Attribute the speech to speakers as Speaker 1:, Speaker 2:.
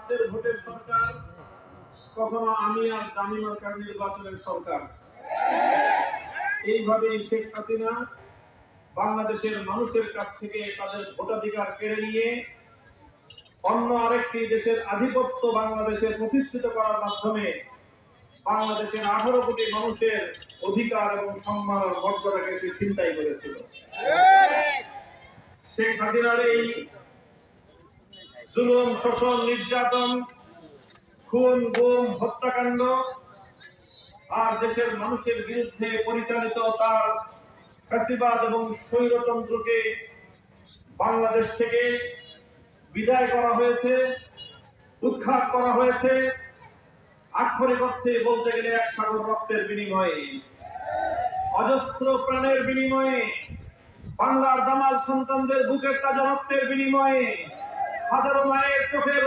Speaker 1: রাষ্ট্রের ভোটের সরকার, কখনো আমি আর দামি মার্কার নির্বাচনের সরকার। এইভাবেই শেখ হাসিনা বাংলাদেশের মানুষের কাছ থেকে তাদের ভোটাধিকার কেড়ে নিয়ে অন্য আরেকটি দেশের আধিপত্য বাংলাদেশে প্রতিষ্ঠিত করার মাধ্যমে বাংলাদেশের 18 কোটি মানুষের অধিকার এবং সম্মান মর্যাদাকে সে ছিনতাই করেছিল। শেখ হাসিনার এই জুলুম, শোষণ, নির্যাতন, খুন, গুম, হত্যাকাণ্ড আর দেশের মানুষের বিরুদ্ধে পরিচালিত তার ফ্যাসিবাদ এবং স্বৈরতন্ত্রকে বাংলাদেশ থেকে বিদায় করা হয়েছে, উৎখাত করা হয়েছে। আক্ষরিক অর্থে বলতে গেলে এক সাগর রক্তের বিনিময়ে, অজস্র প্রাণের বিনিময়ে, বাংলার দামাল সন্তানদের বুকের তাজা রক্তের বিনিময়ে, হাজারো মায়ের চোখের